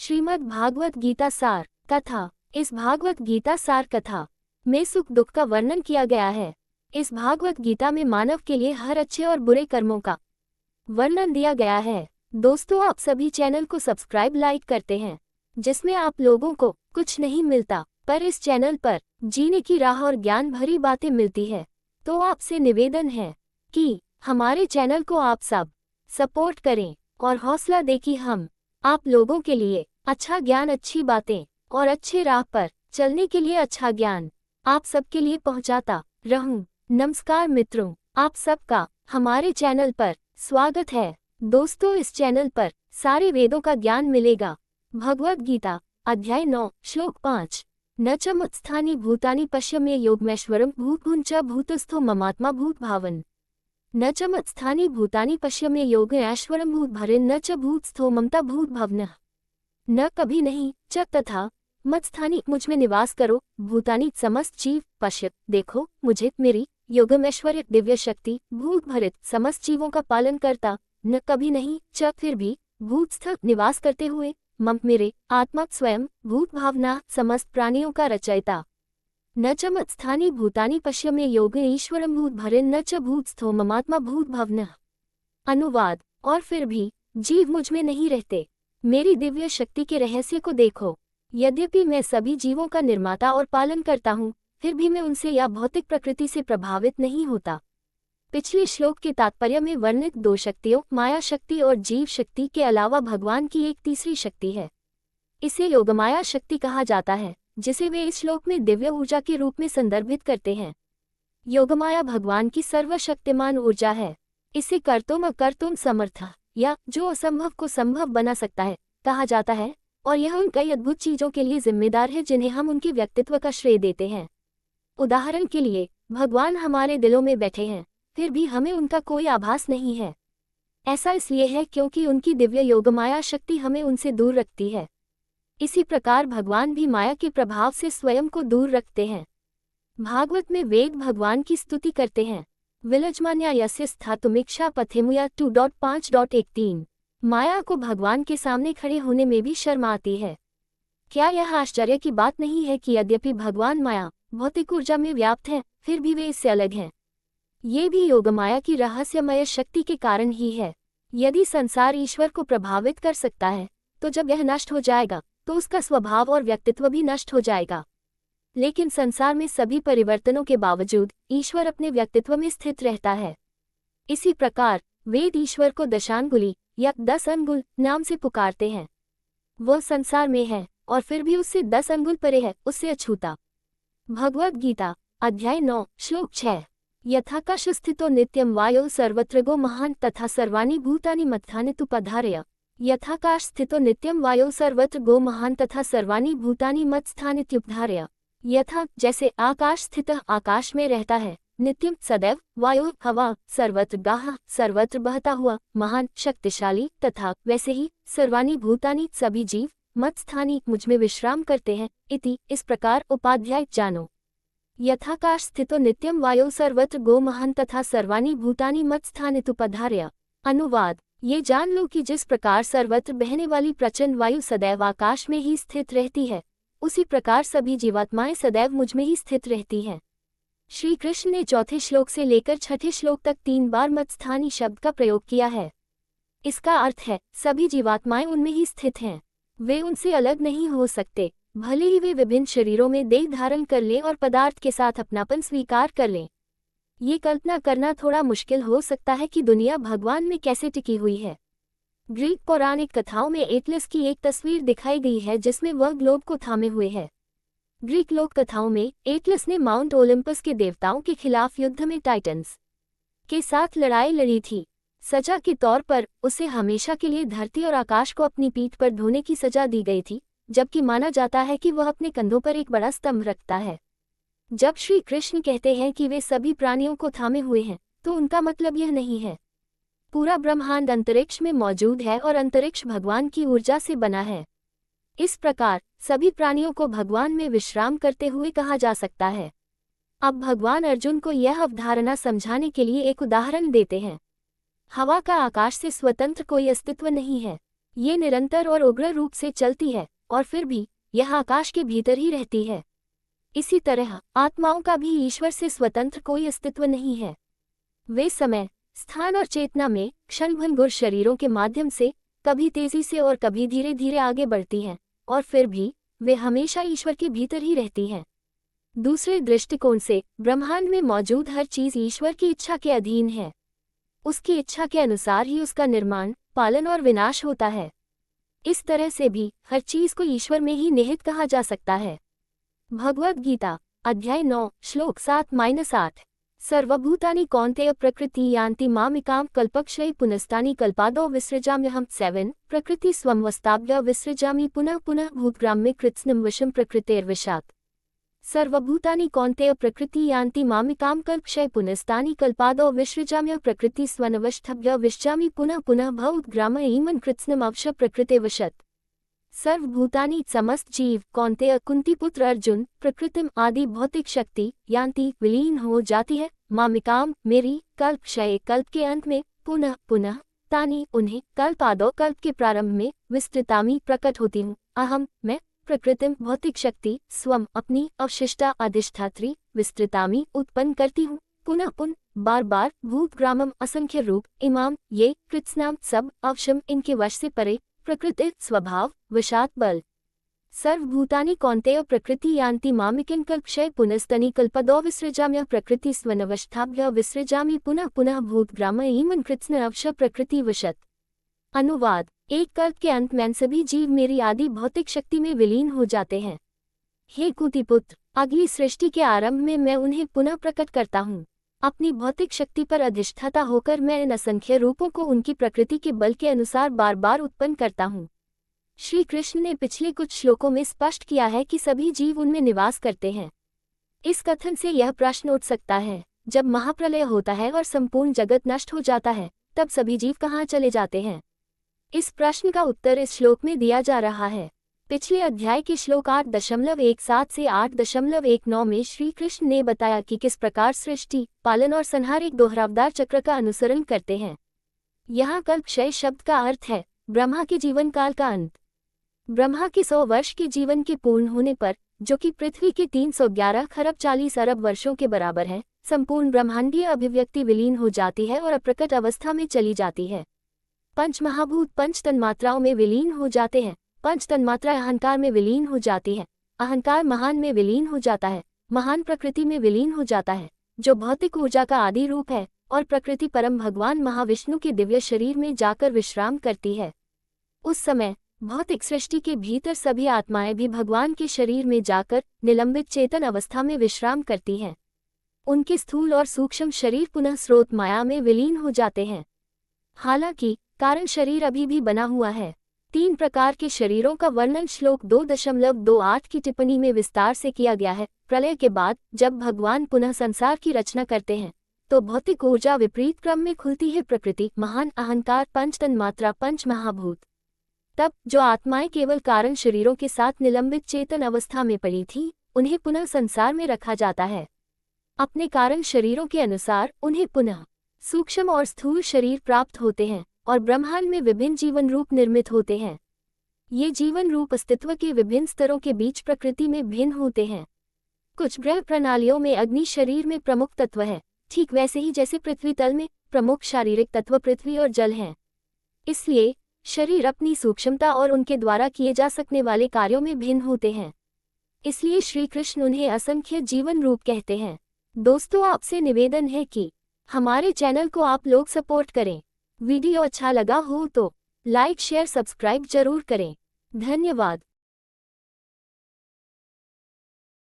श्रीमद् भागवत गीता सार कथा। इस भागवत गीता सार कथा में सुख दुख का वर्णन किया गया है। इस भागवत गीता में मानव के लिए हर अच्छे और बुरे कर्मों का वर्णन दिया गया है। दोस्तों, आप सभी चैनल को सब्सक्राइब लाइक करते हैं, जिसमें आप लोगों को कुछ नहीं मिलता, पर इस चैनल पर जीने की राह और ज्ञान भरी बातें मिलती है। तो आपसे निवेदन है कि हमारे चैनल को आप सब सपोर्ट करें और हौसला दें कि हम आप लोगों के लिए अच्छा ज्ञान, अच्छी बातें और अच्छे राह पर चलने के लिए अच्छा ज्ञान आप सबके लिए पहुंचाता रहूं। नमस्कार मित्रों, आप सबका हमारे चैनल पर स्वागत है। दोस्तों, इस चैनल पर सारे वेदों का ज्ञान मिलेगा। भगवद गीता अध्याय 9 श्लोक 5। न च मत्स्थानि भूतानि पश्य मे योगमेश्वरम भूतभुञ्च भूतस्थो ममात्मा भूत भावन। न च मत्स्थानि भूतानि पश्य मे योगेश्वरम भूत भरिन न च भूतस्थो ममता भूत भवनः। न कभी नहीं, च तथा, मत्स्थानि मुझ में निवास करो, भूतानि समस्त जीव, पश्य देखो मुझे, मेरी, योगमेश्वर्य दिव्य शक्ति, भूत भरित समस्त जीवों का पालन करता, न कभी नहीं, च फिर भी, भूतस्थ निवास करते हुए, मम मेरे, आत्मा स्वयं, भूत भावना समस्त प्राणियों का रचयिता। न च मत्स्थानि भूतानि पश्य मे योगेश्वरम भूत भरिन न च भूतस्थो ममात्मा भूत भवनः। अनुवाद। और फिर भी जीव मुझ में नहीं रहते, मेरी दिव्य शक्ति के रहस्य को देखो। यद्यपि मैं सभी जीवों का निर्माता और पालन करता हूँ, फिर भी मैं उनसे या भौतिक प्रकृति से प्रभावित नहीं होता। पिछले श्लोक के तात्पर्य में वर्णित दो शक्तियों, माया शक्ति और जीव शक्ति के अलावा भगवान की एक तीसरी शक्ति है। इसे योगमाया शक्ति कहा जाता है, जिसे वे इस श्लोक में दिव्य ऊर्जा के रूप में संदर्भित करते हैं। योगमाया भगवान की सर्वशक्तिमान ऊर्जा है। इसे कर्तुम अकर्तुम समर्थ, या जो असंभव को संभव बना सकता है, कहा जाता है, और यह उन कई अद्भुत चीजों के लिए जिम्मेदार है जिन्हें हम उनके व्यक्तित्व का श्रेय देते हैं। उदाहरण के लिए, भगवान हमारे दिलों में बैठे हैं, फिर भी हमें उनका कोई आभास नहीं है। ऐसा इसलिए है क्योंकि उनकी दिव्य योगमाया शक्ति हमें उनसे दूर रखती है। इसी प्रकार भगवान भी माया के प्रभाव से स्वयं को दूर रखते हैं। भागवत में वेद भगवान की स्तुति करते हैं। विलजमान्या यस्य स्थातुमिक्षा पथेमुया 2.5.13। माया को भगवान के सामने खड़े होने में भी शर्म आती है। क्या यह आश्चर्य की बात नहीं है कि यद्यपि भगवान माया, भौतिक ऊर्जा में व्याप्त हैं, फिर भी वे इससे अलग हैं। ये भी योगमाया की रहस्यमय शक्ति के कारण ही है। यदि संसार ईश्वर को प्रभावित कर सकता है, तो जब यह नष्ट हो जाएगा तो उसका स्वभाव और व्यक्तित्व भी नष्ट हो जाएगा। लेकिन संसार में सभी परिवर्तनों के बावजूद ईश्वर अपने व्यक्तित्व में स्थित रहता है। इसी प्रकार वेद ईश्वर को दशांगुली या 10 अंगुल नाम से पुकारते हैं। वह संसार में है और फिर भी उससे 10 अंगुल परे है, उससे अछूता। भगवद गीता अध्याय 9 श्लोक 6। यथाकाश स्थितो नित्यम वायो सर्वत्रगो महान तथा सर्वाणि भूतानि मत्थानि तुपधारय। यथाकाश स्थितो नित्यम वायो सर्वत्र गो महान तथा सर्वाणि भूतानि मत्स्थानित्युपधारय। यथा जैसे आकाश स्थित आकाश में रहता है, नित्यम सदैव, वायु हवा सर्वत्र गाह सर्वत्र बहता हुआ, महान शक्तिशाली, तथा वैसे ही सर्वाणि भूतानि सभी जीव, मत्स्थानि मुझ में विश्राम करते हैं, इति इस प्रकार उपाध्याय जानो। यथाकाश स्थितो नित्यम वायो सर्वत्र गो महान तथा सर्वाणि भूतानि मत्स्थानित्युपधारय। अनुवाद। ये जान लो कि जिस प्रकार सर्वत्र बहने वाली प्रचंड वायु सदैव आकाश में ही स्थित रहती है, उसी प्रकार सभी जीवात्माएं सदैव मुझ में ही स्थित रहती हैं। श्री कृष्ण ने चौथे श्लोक से लेकर छठे श्लोक तक 3 बार मत्स्थानी शब्द का प्रयोग किया है। इसका अर्थ है सभी जीवात्माएं उनमें ही स्थित हैं। वे उनसे अलग नहीं हो सकते, भले ही वे विभिन्न शरीरों में देह धारण कर लें और पदार्थ के साथ अपनापन स्वीकार कर लें। ये कल्पना करना थोड़ा मुश्किल हो सकता है कि दुनिया भगवान में कैसे टिकी हुई है। ग्रीक पौराणिक कथाओं में एटलस की एक तस्वीर दिखाई गई है जिसमें वह ग्लोब को थामे हुए है। ग्रीक लोक कथाओं में एटलस ने माउंट ओलंपस के देवताओं के खिलाफ युद्ध में टाइटन्स के साथ लड़ाई लड़ी थी। सजा के तौर पर उसे हमेशा के लिए धरती और आकाश को अपनी पीठ पर ढोने की सजा दी गई थी, जबकि माना जाता है कि वह अपने कंधों पर एक बड़ा स्तंभ रखता है। जब श्री कृष्ण कहते हैं कि वे सभी प्राणियों को थामे हुए हैं, तो उनका मतलब यह नहीं है। पूरा ब्रह्मांड अंतरिक्ष में मौजूद है और अंतरिक्ष भगवान की ऊर्जा से बना है। इस प्रकार सभी प्राणियों को भगवान में विश्राम करते हुए कहा जा सकता है। अब भगवान अर्जुन को यह अवधारणा समझाने के लिए एक उदाहरण देते हैं। हवा का आकाश से स्वतंत्र कोई अस्तित्व नहीं है। ये निरंतर और उग्र रूप से चलती है और फिर भी यह आकाश के भीतर ही रहती है। इसी तरह आत्माओं का भी ईश्वर से स्वतंत्र कोई अस्तित्व नहीं है। वे समय, स्थान और चेतना में क्षणभंगुर शरीरों के माध्यम से कभी तेजी से और कभी धीरे धीरे आगे बढ़ती हैं, और फिर भी वे हमेशा ईश्वर के भीतर ही रहती हैं। दूसरे दृष्टिकोण से ब्रह्मांड में मौजूद हर चीज ईश्वर की इच्छा के अधीन है। उसकी इच्छा के अनुसार ही उसका निर्माण, पालन और विनाश होता है। इस तरह से भी हर चीज को ईश्वर में ही निहित कहा जा सकता है। भगवद गीता अध्याय 9 श्लोक 7-8 सर्वभूतानि कौन्तेय प्रकृति यान्ति मामिकाम कल्पक्षये पुनस्तानि कल्पादौ विसृजाम्यहम् 7 प्रकृति स्वमवस्ताभ्य विसृजामि पुनः पुनः भूतग्राम्ये कृत्स्नं वशं प्रकृतेर्वशात्। सर्वभूतानि कौन्तेय प्रकृति यान्ति मामिकाम कल्पक्षये पुनस्तानि कल्पादौ विसृजाम्य प्रकृति स्वनवष्टभ्य विसृजामि पुनः पुनः भूतग्राम्ये कृत्स्नं अवश प्रकृतेर्वशत्। सर्वभूतानि समस्त जीव कौन्तेय कुंती पुत्र अर्जुन प्रकृतिम आदि भौतिक शक्ति यान्ति विलीन हो जाती है, मामिकाम मेरी, कल्प क्षय कल्प के अंत में, पुनः पुनः तानि उन्हें, कल्प आदौ कल्प के प्रारंभ में, विस्तृतामि प्रकट होती हूँ, अहम मैं, प्रकृतिम भौतिक शक्ति, स्वम अपनी, अवशिष्टा अधिष्ठात्री, विस्तृतामि उत्पन्न करती हूँ, पुनः पुनः बार बार, भूतग्रामम असंख्य रूप, इमाम ये, कृत्स्नाम सब, अवशम इनके वश से परे, प्रकृति स्वभाव, वशात बल। सर्वभूतानि कौन्तेय प्रकृति यान्ति मामिकं कल्पक्षये पुनस्तनि कल्पदौ विसृजाम्य प्रकृति स्वनवस्थाभ्य विसृजामि पुनः पुनः भूतग्राम्ये कृत्स्न अवश प्रकृति वशत्। अनुवाद एक कल्प के अंत में सभी जीव मेरी आदि भौतिक शक्ति में विलीन हो जाते हैं। हे कुंतीपुत्र, अगली सृष्टि के आरंभ में मैं उन्हें पुनः प्रकट करता हूँ। अपनी भौतिक शक्ति पर अधिष्ठाता होकर मैं इन असंख्य रूपों को उनकी प्रकृति के बल के अनुसार बार बार उत्पन्न करता हूँ। श्री कृष्ण ने पिछले कुछ श्लोकों में स्पष्ट किया है कि सभी जीव उनमें निवास करते हैं। इस कथन से यह प्रश्न उठ सकता है, जब महाप्रलय होता है और संपूर्ण जगत नष्ट हो जाता है, तब सभी जीव कहाँ चले जाते हैं? इस प्रश्न का उत्तर इस श्लोक में दिया जा रहा है। पिछले अध्याय के श्लोक 8.17 से 8.19 में श्री कृष्ण ने बताया कि किस प्रकार सृष्टि, पालन और संहार एक दोहरावदार चक्र का अनुसरण करते हैं। यहाँ कल्पक्षय शब्द का अर्थ है ब्रह्मा के जीवन काल का अंत। ब्रह्मा के 100 वर्ष के जीवन के पूर्ण होने पर, जो कि पृथ्वी के 311 खरब 40 अरब वर्षों के बराबर है, संपूर्ण ब्रह्मांडीय अभिव्यक्ति विलीन हो जाती है और अप्रकट अवस्था में चली जाती है। पंच महाभूत पंच तन्मात्राओं में विलीन हो जाते हैं। पंच तन्मात्रा अहंकार में विलीन हो जाती है। अहंकार महान में विलीन हो जाता है। महान प्रकृति में विलीन हो जाता है, जो भौतिक ऊर्जा का आदि रूप है, और प्रकृति परम भगवान महाविष्णु के दिव्य शरीर में जाकर विश्राम करती है। उस समय भौतिक सृष्टि के भीतर सभी आत्माएं भी भगवान के शरीर में जाकर निलंबित चेतन अवस्था में विश्राम करती हैं। उनके स्थूल और सूक्ष्म शरीर पुनः स्रोत माया में विलीन हो जाते हैं। हालांकि कारण शरीर अभी भी बना हुआ है। 3 प्रकार के शरीरों का वर्णन श्लोक 2.28 की टिप्पणी में विस्तार से किया गया है। प्रलय के बाद जब भगवान पुनः संसार की रचना करते हैं, तो भौतिक ऊर्जा विपरीत क्रम में खुलती है। प्रकृति, महान अहंकार, पंच तन्मात्रा, पंच महाभूत। तब जो आत्माएं केवल कारण शरीरों के साथ निलंबित चेतन अवस्था में पड़ी थीं, उन्हें पुनः संसार में रखा जाता है। अपने कारण शरीरों के अनुसार उन्हें पुनः सूक्ष्म और स्थूल शरीर प्राप्त होते हैं और ब्रह्मांड में विभिन्न जीवन रूप निर्मित होते हैं। ये जीवन रूप अस्तित्व के विभिन्न स्तरों के बीच प्रकृति में भिन्न होते हैं। कुछ ग्रह प्रणालियों में अग्नि शरीर में प्रमुख तत्व है, ठीक वैसे ही जैसे पृथ्वी तल में प्रमुख शारीरिक तत्व पृथ्वी और जल हैं। इसलिए शरीर अपनी सूक्ष्मता और उनके द्वारा किए जा सकने वाले कार्यों में भिन्न होते हैं। इसलिए श्री कृष्ण उन्हें असंख्य जीवन रूप कहते हैं। दोस्तों, आपसे निवेदन है कि हमारे चैनल को आप लोग सपोर्ट करें। वीडियो अच्छा लगा हो तो लाइक शेयर सब्सक्राइब जरूर करें। धन्यवाद।